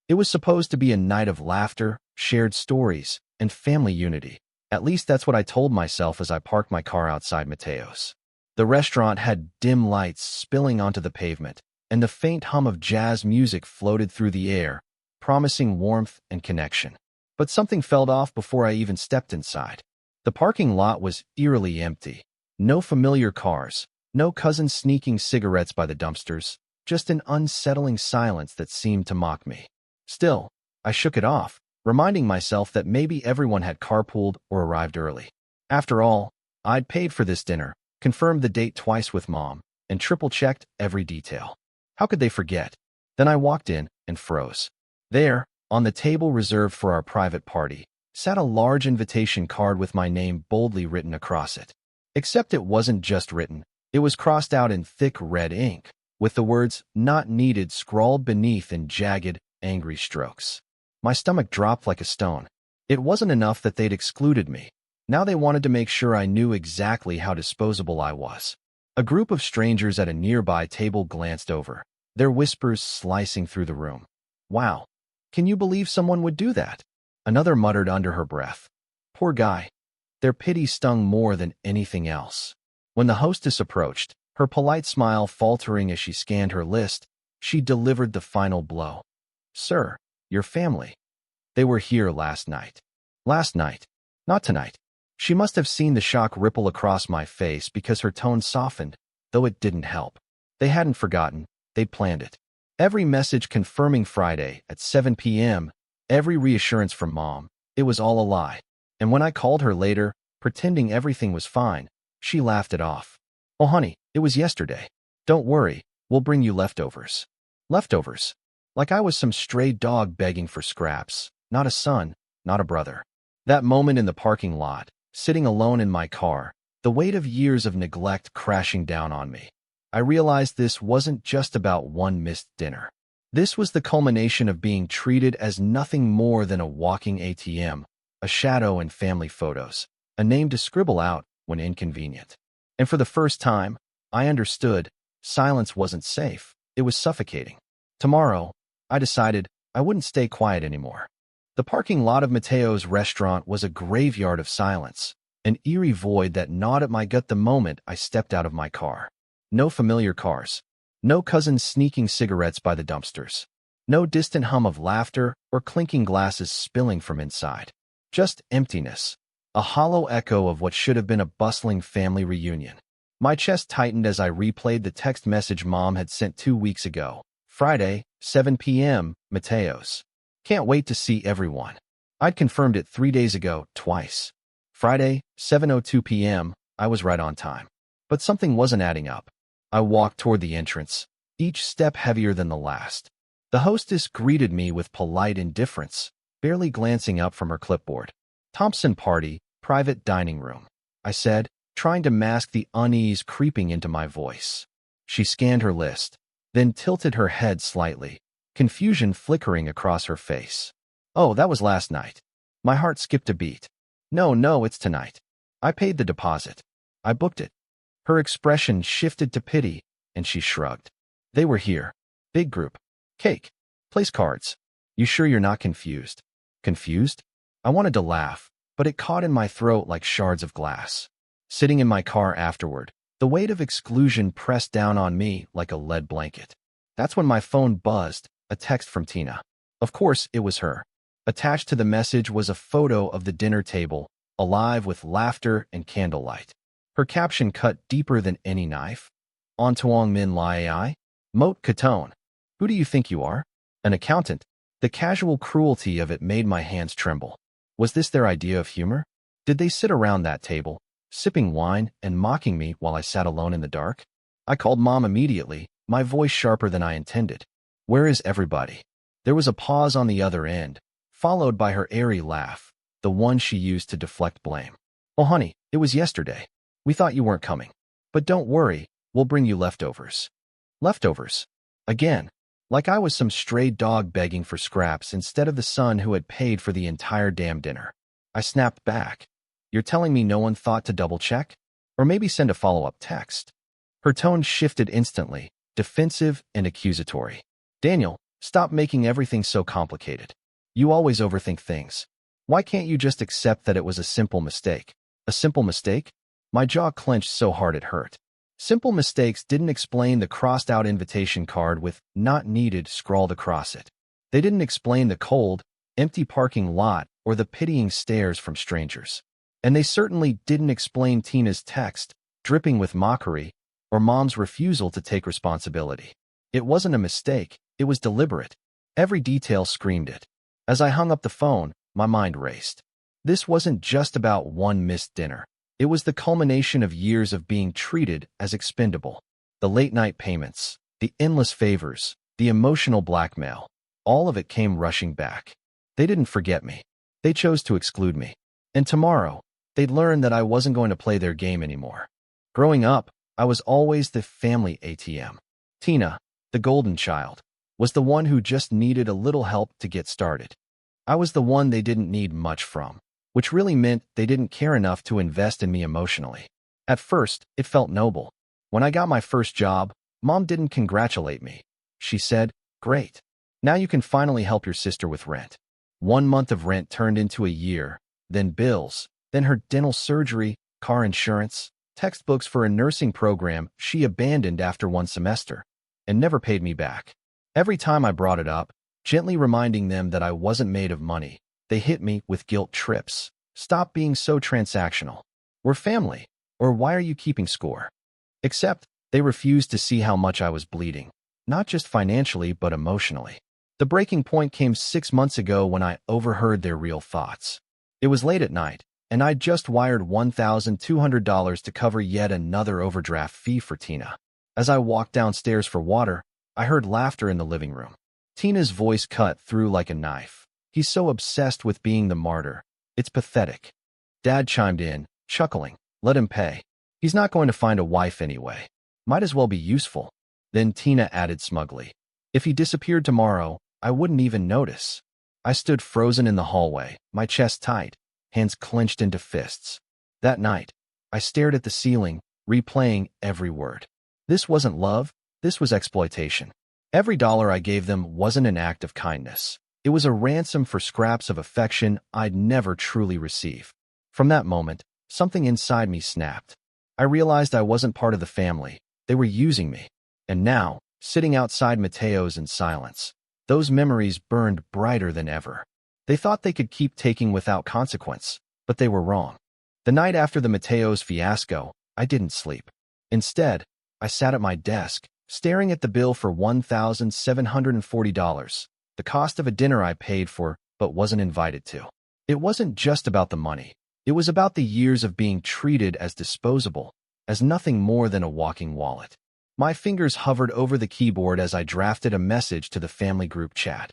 It was supposed to be a night of laughter, shared stories, and family unity. At least that's what I told myself as I parked my car outside Mateo's. The restaurant had dim lights spilling onto the pavement, and the faint hum of jazz music floated through the air, promising warmth and connection. But something fell off before I even stepped inside. The parking lot was eerily empty. No familiar cars, no cousins sneaking cigarettes by the dumpsters, just an unsettling silence that seemed to mock me. Still, I shook it off, reminding myself that maybe everyone had carpooled or arrived early. After all, I'd paid for this dinner, confirmed the date twice with Mom, and triple-checked every detail. How could they forget? Then I walked in and froze. There, on the table reserved for our private party, sat a large invitation card with my name boldly written across it. Except it wasn't just written, it was crossed out in thick red ink, with the words "Not Needed" scrawled beneath in jagged, angry strokes. My stomach dropped like a stone. It wasn't enough that they'd excluded me. Now they wanted to make sure I knew exactly how disposable I was. A group of strangers at a nearby table glanced over, their whispers slicing through the room. "Wow, can you believe someone would do that?" Another muttered under her breath. "Poor guy." Their pity stung more than anything else. When the hostess approached, her polite smile faltering as she scanned her list, she delivered the final blow. "Sir, your family. They were here last night." Last night, not tonight. She must have seen the shock ripple across my face because her tone softened, though it didn't help. They hadn't forgotten, they'd planned it. Every message confirming Friday at 7 p.m., every reassurance from Mom, it was all a lie. And when I called her later, pretending everything was fine, she laughed it off. "Oh honey, it was yesterday. Don't worry, we'll bring you leftovers." Leftovers. Like I was some stray dog begging for scraps, not a son, not a brother. That moment in the parking lot, sitting alone in my car, the weight of years of neglect crashing down on me. I realized this wasn't just about one missed dinner. This was the culmination of being treated as nothing more than a walking ATM, a shadow in family photos, a name to scribble out when inconvenient. And for the first time, I understood silence wasn't safe, it was suffocating. Tomorrow, I decided I wouldn't stay quiet anymore. The parking lot of Mateo's restaurant was a graveyard of silence, an eerie void that gnawed at my gut the moment I stepped out of my car. No familiar cars, no cousins sneaking cigarettes by the dumpsters, no distant hum of laughter or clinking glasses spilling from inside. Just emptiness, a hollow echo of what should have been a bustling family reunion. My chest tightened as I replayed the text message Mom had sent 2 weeks ago. Friday, 7 p.m., Mateo's. Can't wait to see everyone. I'd confirmed it 3 days ago, twice. Friday, 7:02 p.m., I was right on time. But something wasn't adding up. I walked toward the entrance, each step heavier than the last. The hostess greeted me with polite indifference, barely glancing up from her clipboard. "Thompson party, private dining room," I said, trying to mask the unease creeping into my voice. She scanned her list, then tilted her head slightly, confusion flickering across her face. "Oh, that was last night." My heart skipped a beat. No, it's tonight. I paid the deposit. I booked it." Her expression shifted to pity, and she shrugged. "They were here. Big group. Cake. Place cards. You sure you're not confused?" Confused? I wanted to laugh, but it caught in my throat like shards of glass. Sitting in my car afterward, the weight of exclusion pressed down on me like a lead blanket. That's when my phone buzzed, a text from Tina. Of course, it was her. Attached to the message was a photo of the dinner table, alive with laughter and candlelight. Her caption cut deeper than any knife. "En tuong min lai, Moat Katone. Who do you think you are? An accountant?" The casual cruelty of it made my hands tremble. Was this their idea of humor? Did they sit around that table, sipping wine and mocking me while I sat alone in the dark? I called Mom immediately, my voice sharper than I intended. "Where is everybody?" There was a pause on the other end, followed by her airy laugh, the one she used to deflect blame. "Oh honey, it was yesterday. We thought you weren't coming. But don't worry, we'll bring you leftovers." Leftovers. Again. Like I was some stray dog begging for scraps instead of the son who had paid for the entire damn dinner. I snapped back. "You're telling me no one thought to double-check? Or maybe send a follow-up text?" Her tone shifted instantly, defensive and accusatory. "Daniel, Stop making everything so complicated. You always overthink things. Why can't you just accept that it was a simple mistake? A simple mistake? My jaw clenched so hard it hurt. Simple mistakes didn't explain the crossed-out invitation card with "not needed" scrawled across it. They didn't explain the cold, empty parking lot or the pitying stares from strangers. And they certainly didn't explain Tina's text, dripping with mockery, or Mom's refusal to take responsibility. It wasn't a mistake, it was deliberate. Every detail screamed it. As I hung up the phone, my mind raced. This wasn't just about one missed dinner. It was the culmination of years of being treated as expendable. The late-night payments, the endless favors, the emotional blackmail, all of it came rushing back. They didn't forget me. They chose to exclude me. And tomorrow, they'd learn that I wasn't going to play their game anymore. Growing up, I was always the family ATM. Tina, the golden child, was the one who just needed a little help to get started. I was the one they didn't need much from, which really meant they didn't care enough to invest in me emotionally. At first, it felt noble. When I got my first job, Mom didn't congratulate me. She said, "Great. Now you can finally help your sister with rent." 1 month of rent turned into a year, then bills, then her dental surgery, car insurance, textbooks for a nursing program she abandoned after 1 semester, and never paid me back. Every time I brought it up, gently reminding them that I wasn't made of money, they hit me with guilt trips. "Stop being so transactional. We're family, or why are you keeping score?" Except, they refused to see how much I was bleeding, not just financially but emotionally. The breaking point came 6 months ago when I overheard their real thoughts. It was late at night, and I'd just wired $1,200 to cover yet another overdraft fee for Tina. As I walked downstairs for water, I heard laughter in the living room. Tina's voice cut through like a knife. "He's so obsessed with being the martyr. It's pathetic." Dad chimed in, chuckling. "Let him pay. He's not going to find a wife anyway. Might as well be useful." Then Tina added smugly, "If he disappeared tomorrow, I wouldn't even notice." I stood frozen in the hallway, my chest tight, hands clenched into fists. That night, I stared at the ceiling, replaying every word. This wasn't love, this was exploitation. Every dollar I gave them wasn't an act of kindness. It was a ransom for scraps of affection I'd never truly receive. From that moment, something inside me snapped. I realized I wasn't part of the family. They were using me. And now, sitting outside Mateo's in silence, those memories burned brighter than ever. They thought they could keep taking without consequence, but they were wrong. The night after the Mateo's fiasco, I didn't sleep. Instead, I sat at my desk, staring at the bill for $1,740, the cost of a dinner I paid for but wasn't invited to. It wasn't just about the money. It was about the years of being treated as disposable, as nothing more than a walking wallet. My fingers hovered over the keyboard as I drafted a message to the family group chat.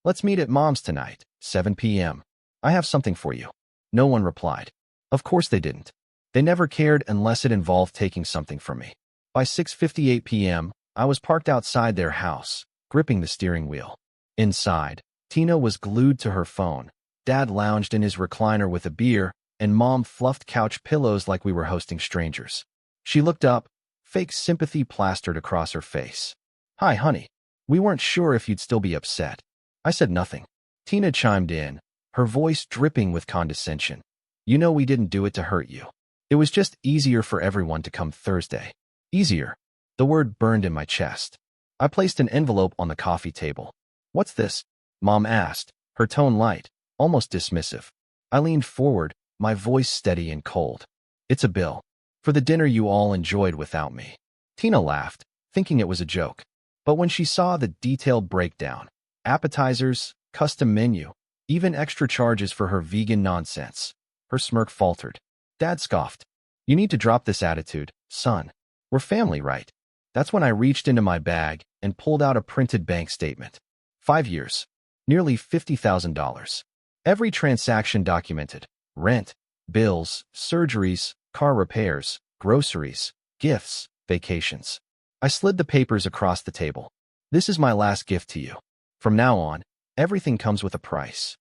"Let's meet at Mom's tonight, 7 p.m. I have something for you." No one replied. Of course they didn't. They never cared unless it involved taking something from me. By 6:58 p.m., I was parked outside their house, gripping the steering wheel. Inside, Tina was glued to her phone. Dad lounged in his recliner with a beer, and Mom fluffed couch pillows like we were hosting strangers. She looked up, fake sympathy plastered across her face. "Hi, honey. We weren't sure if you'd still be upset." I said nothing. Tina chimed in, her voice dripping with condescension. "You know we didn't do it to hurt you. It was just easier for everyone to come Thursday." Easier. The word burned in my chest. I placed an envelope on the coffee table. "What's this?" Mom asked, her tone light, almost dismissive. I leaned forward, my voice steady and cold. "It's a bill. For the dinner you all enjoyed without me." Tina laughed, thinking it was a joke. But when she saw the detailed breakdown, appetizers, custom menu, even extra charges for her vegan nonsense, her smirk faltered. Dad scoffed. "You need to drop this attitude, son. We're family, right?" That's when I reached into my bag and pulled out a printed bank statement. 5 years. Nearly $50,000. Every transaction documented. Rent, bills, surgeries, car repairs, groceries, gifts, vacations. I slid the papers across the table. "This is my last gift to you. From now on, everything comes with a price."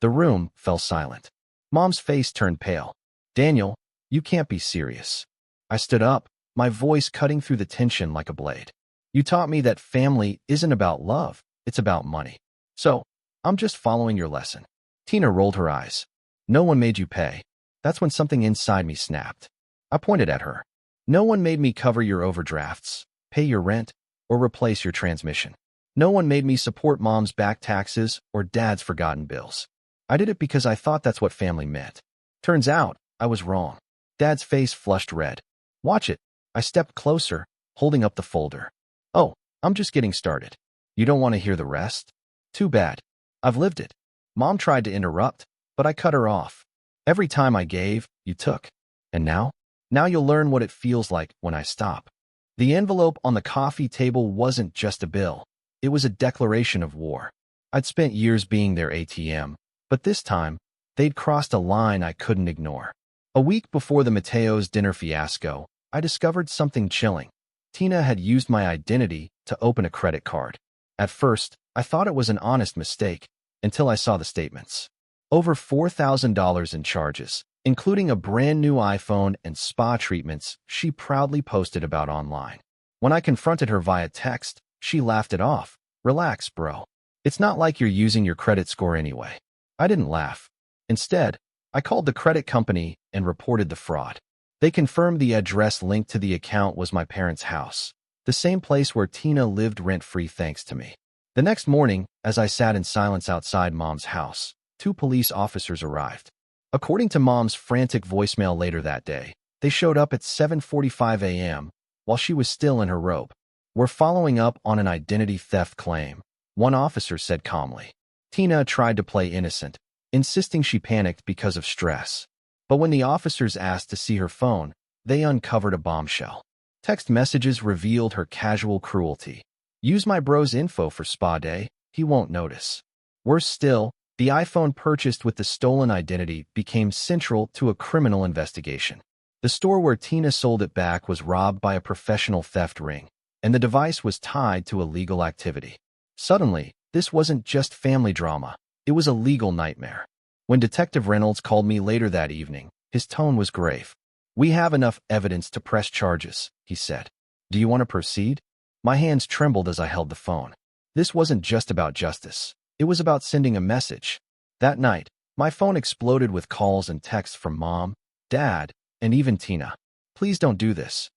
The room fell silent. Mom's face turned pale. "Daniel, you can't be serious." I stood up, my voice cutting through the tension like a blade. "You taught me that family isn't about love. It's about money. So, I'm just following your lesson. Tina rolled her eyes. No one made you pay. That's when something inside me snapped. I pointed at her. No one made me cover your overdrafts, pay your rent, or replace your transmission. No one made me support mom's back taxes or dad's forgotten bills. I did it because I thought that's what family meant. Turns out, I was wrong. Dad's face flushed red. Watch it. I stepped closer, holding up the folder. Oh, I'm just getting started. You don't want to hear the rest? Too bad. I've lived it. Mom tried to interrupt, but I cut her off. Every time I gave, you took. And now? Now you'll learn what it feels like when I stop. The envelope on the coffee table wasn't just a bill. It was a declaration of war. I'd spent years being their ATM, but this time, they'd crossed a line I couldn't ignore. A week before the Mateo's dinner fiasco, I discovered something chilling. Tina had used my identity to open a credit card. At first, I thought it was an honest mistake, until I saw the statements. Over $4,000 in charges, including a brand new iPhone and spa treatments she proudly posted about online. When I confronted her via text, she laughed it off. Relax, bro. It's not like you're using your credit score anyway. I didn't laugh. Instead, I called the credit company and reported the fraud. They confirmed the address linked to the account was my parents' house, the same place where Tina lived rent-free thanks to me. The next morning, as I sat in silence outside Mom's house, 2 police officers arrived. According to Mom's frantic voicemail later that day, they showed up at 7:45 a.m. while she was still in her robe. We're following up on an identity theft claim, one officer said calmly. Tina tried to play innocent, insisting she panicked because of stress. But when the officers asked to see her phone, they uncovered a bombshell. Text messages revealed her casual cruelty. Use my bro's info for spa day, he won't notice. Worse still, the iPhone purchased with the stolen identity became central to a criminal investigation. The store where Tina sold it back was robbed by a professional theft ring, and the device was tied to illegal activity. Suddenly, this wasn't just family drama, it was a legal nightmare. When Detective Reynolds called me later that evening, his tone was grave. We have enough evidence to press charges, he said. Do you want to proceed? My hands trembled as I held the phone. This wasn't just about justice. It was about sending a message. That night, my phone exploded with calls and texts from Mom, Dad, and even Tina. Please don't do this.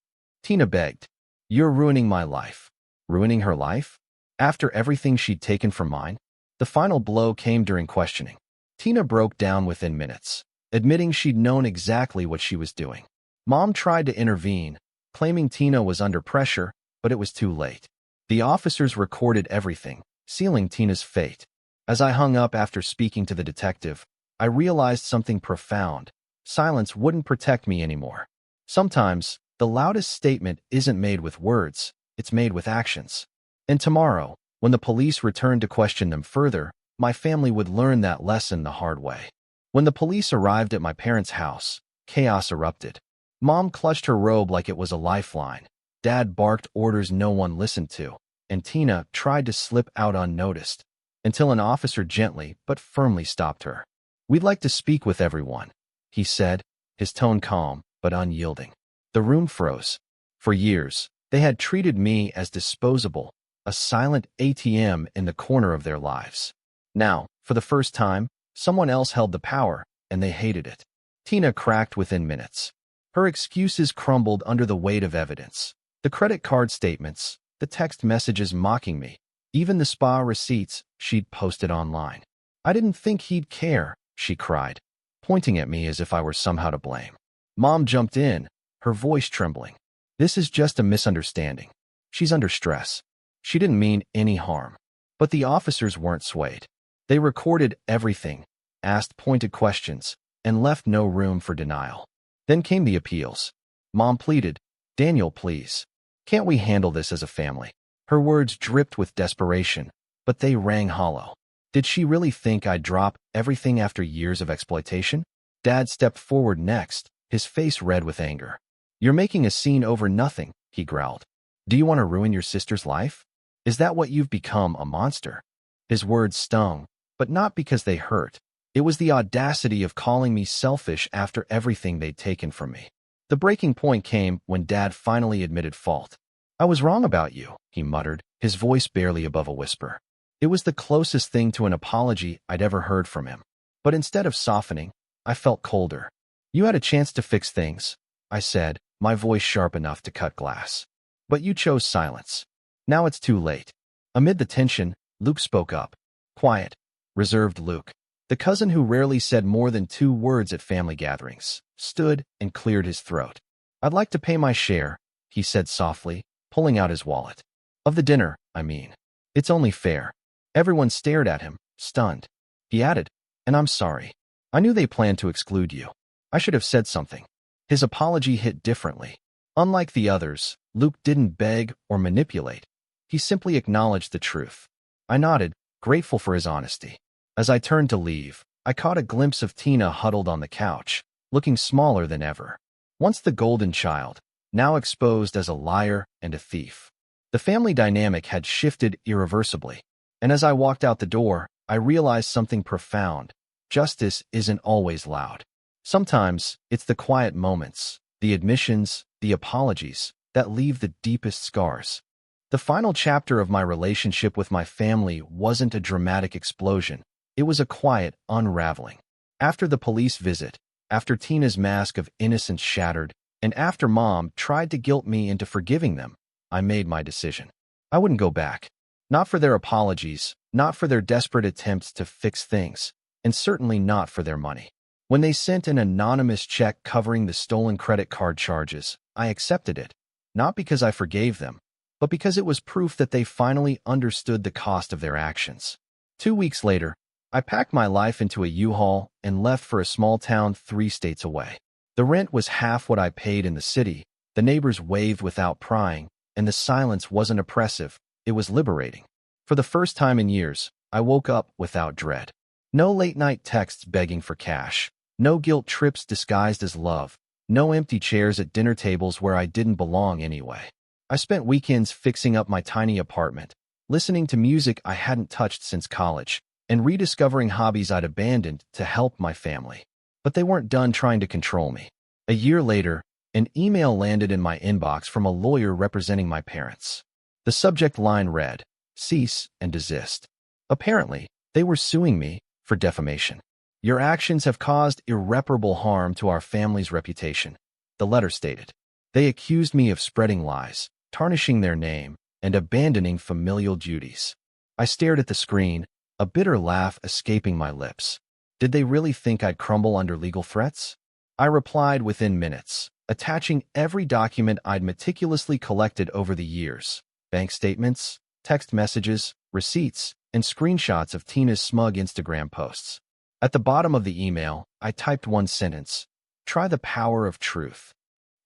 Tina begged. You're ruining my life. Ruining her life? After everything she'd taken from mine? The final blow came during questioning. Tina broke down within minutes, admitting she'd known exactly what she was doing. Mom tried to intervene, claiming Tina was under pressure, but it was too late. The officers recorded everything, sealing Tina's fate. As I hung up after speaking to the detective, I realized something profound. Silence wouldn't protect me anymore. Sometimes, the loudest statement isn't made with words, it's made with actions. And tomorrow, when the police returned to question them further, my family would learn that lesson the hard way. When the police arrived at my parents' house, chaos erupted. Mom clutched her robe like it was a lifeline. Dad barked orders no one listened to, and Tina tried to slip out unnoticed, until an officer gently but firmly stopped her. We'd like to speak with everyone, he said, his tone calm but unyielding. The room froze. For years, they had treated me as disposable, a silent ATM in the corner of their lives. Now, for the first time, someone else held the power, and they hated it. Tina cracked within minutes. Her excuses crumbled under the weight of evidence. The credit card statements, the text messages mocking me, even the spa receipts she'd posted online. I didn't think he'd care, she cried, pointing at me as if I were somehow to blame. Mom jumped in, her voice trembling. This is just a misunderstanding. She's under stress. She didn't mean any harm. But the officers weren't swayed. They recorded everything, asked pointed questions, and left no room for denial. Then came the appeals. Mom pleaded, Daniel, please. Can't we handle this as a family? Her words dripped with desperation, but they rang hollow. Did she really think I'd drop everything after years of exploitation? Dad stepped forward next, his face red with anger. You're making a scene over nothing, he growled. Do you want to ruin your sister's life? Is that what you've become, a monster? His words stung, but not because they hurt. It was the audacity of calling me selfish after everything they'd taken from me. The breaking point came when Dad finally admitted fault. I was wrong about you, he muttered, his voice barely above a whisper. It was the closest thing to an apology I'd ever heard from him. But instead of softening, I felt colder. "You had a chance to fix things," I said, my voice sharp enough to cut glass. "But you chose silence. Now it's too late." Amid the tension, Luke spoke up. Quiet, reserved Luke, the cousin who rarely said more than 2 words at family gatherings, stood and cleared his throat. "I'd like to pay my share," he said softly, pulling out his wallet. "Of the dinner, I mean. It's only fair." Everyone stared at him, stunned. He added, "And I'm sorry. I knew they planned to exclude you. I should have said something." His apology hit differently. Unlike the others, Luke didn't beg or manipulate. He simply acknowledged the truth. I nodded, grateful for his honesty. As I turned to leave, I caught a glimpse of Tina huddled on the couch, looking smaller than ever. Once the golden child, now exposed as a liar and a thief. The family dynamic had shifted irreversibly. And as I walked out the door, I realized something profound. Justice isn't always loud. Sometimes, it's the quiet moments, the admissions, the apologies, that leave the deepest scars. The final chapter of my relationship with my family wasn't a dramatic explosion. It was a quiet unraveling. After the police visit, after Tina's mask of innocence shattered, and after Mom tried to guilt me into forgiving them, I made my decision. I wouldn't go back. Not for their apologies, not for their desperate attempts to fix things, and certainly not for their money. When they sent an anonymous check covering the stolen credit card charges, I accepted it, not because I forgave them, but because it was proof that they finally understood the cost of their actions. 2 weeks later, I packed my life into a U-Haul and left for a small town 3 states away. The rent was half what I paid in the city, the neighbors waved without prying, and the silence wasn't oppressive, it was liberating. For the first time in years, I woke up without dread. No late-night texts begging for cash. No guilt trips disguised as love. No empty chairs at dinner tables where I didn't belong anyway. I spent weekends fixing up my tiny apartment, listening to music I hadn't touched since college, and rediscovering hobbies I'd abandoned to help my family. But they weren't done trying to control me. A year later, an email landed in my inbox from a lawyer representing my parents. The subject line read, "Cease and desist." Apparently, they were suing me for defamation. "Your actions have caused irreparable harm to our family's reputation," the letter stated. They accused me of spreading lies, tarnishing their name, and abandoning familial duties. I stared at the screen, a bitter laugh escaping my lips. Did they really think I'd crumble under legal threats? I replied within minutes, attaching every document I'd meticulously collected over the years: bank statements, text messages, receipts, and screenshots of Tina's smug Instagram posts. At the bottom of the email, I typed one sentence: "Try the power of truth."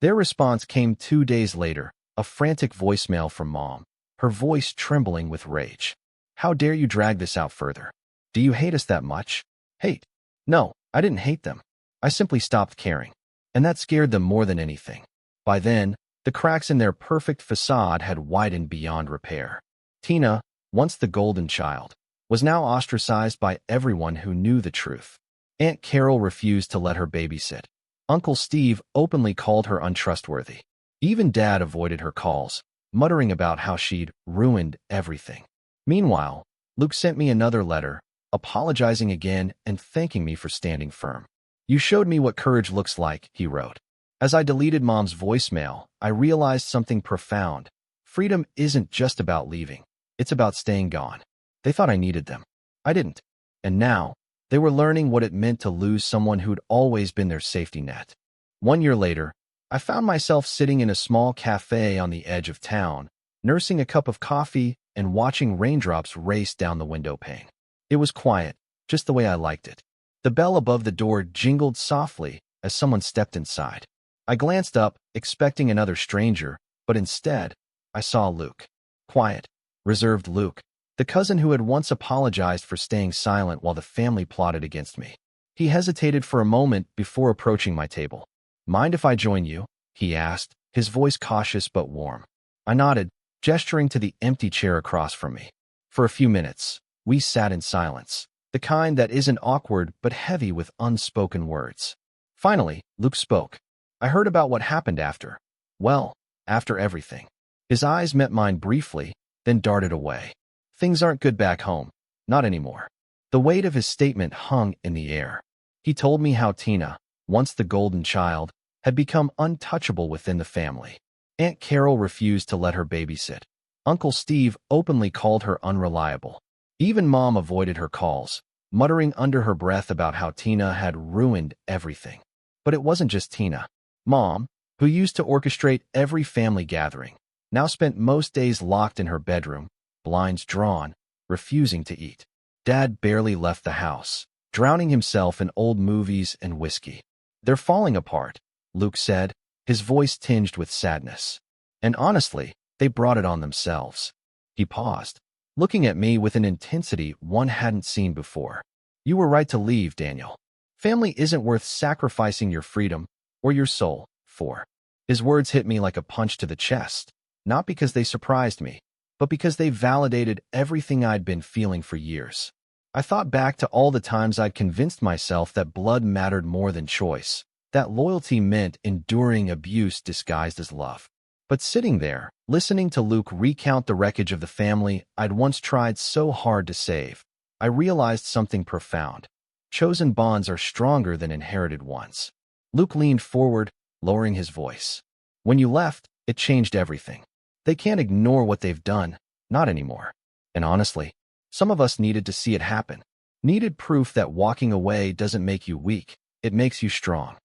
Their response came 2 days later, a frantic voicemail from Mom, her voice trembling with rage. "How dare you drag this out further? Do you hate us that much?" Hate? No, I didn't hate them. I simply stopped caring. And that scared them more than anything. By then, the cracks in their perfect facade had widened beyond repair. Tina, once the golden child, was now ostracized by everyone who knew the truth. Aunt Carol refused to let her babysit. Uncle Steve openly called her untrustworthy. Even Dad avoided her calls, muttering about how she'd ruined everything. Meanwhile, Luke sent me another letter, apologizing again and thanking me for standing firm. "You showed me what courage looks like," he wrote. As I deleted Mom's voicemail, I realized something profound. Freedom isn't just about leaving. It's about staying gone. They thought I needed them. I didn't. And now, they were learning what it meant to lose someone who'd always been their safety net. 1 year later, I found myself sitting in a small cafe on the edge of town, nursing a cup of coffee and watching raindrops race down the window pane. It was quiet, just the way I liked it. The bell above the door jingled softly as someone stepped inside. I glanced up, expecting another stranger, but instead, I saw Luke. Quiet, reserved Luke, the cousin who had once apologized for staying silent while the family plotted against me. He hesitated for a moment before approaching my table. "Mind if I join you?" he asked, his voice cautious but warm. I nodded, gesturing to the empty chair across from me. For a few minutes, we sat in silence, the kind that isn't awkward but heavy with unspoken words. Finally, Luke spoke. "I heard about what happened after. Well, after everything." His eyes met mine briefly, then darted away. Things aren't good back home. Not anymore. The weight of his statement hung in the air. He told me how Tina, once the golden child, had become untouchable within the family. Aunt Carol refused to let her babysit. Uncle Steve openly called her unreliable. Even Mom avoided her calls, muttering under her breath about how Tina had ruined everything. But it wasn't just Tina. Mom, who used to orchestrate every family gathering, now spent most days locked in her bedroom, blinds drawn, refusing to eat. Dad barely left the house, drowning himself in old movies and whiskey. "They're falling apart," Luke said, his voice tinged with sadness. "And honestly, they brought it on themselves." He paused, looking at me with an intensity one hadn't seen before. "You were right to leave, Daniel. Family isn't worth sacrificing your freedom or your soul for." His words hit me like a punch to the chest, not because they surprised me, but because they validated everything I'd been feeling for years. I thought back to all the times I'd convinced myself that blood mattered more than choice, that loyalty meant enduring abuse disguised as love. But sitting there, listening to Luke recount the wreckage of the family I'd once tried so hard to save, I realized something profound. Chosen bonds are stronger than inherited ones. Luke leaned forward, lowering his voice. "When you left, it changed everything. They can't ignore what they've done, not anymore. And honestly, some of us needed to see it happen. Needed proof that walking away doesn't make you weak, it makes you strong."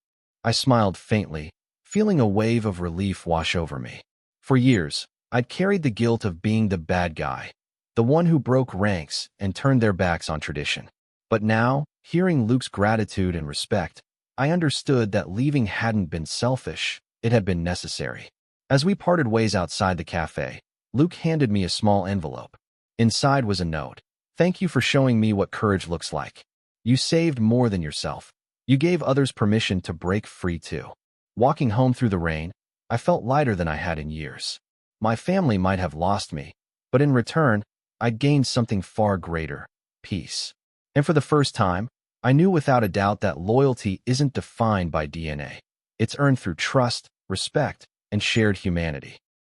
I smiled faintly, feeling a wave of relief wash over me. For years, I'd carried the guilt of being the bad guy, the one who broke ranks and turned their backs on tradition. But now, hearing Luke's gratitude and respect, I understood that leaving hadn't been selfish, it had been necessary. As we parted ways outside the cafe, Luke handed me a small envelope. Inside was a note. "Thank you for showing me what courage looks like. You saved more than yourself. You gave others permission to break free too." Walking home through the rain, I felt lighter than I had in years. My family might have lost me, but in return, I'd gained something far greater: peace. And for the first time, I knew without a doubt that loyalty isn't defined by DNA. It's earned through trust, respect, and shared humanity.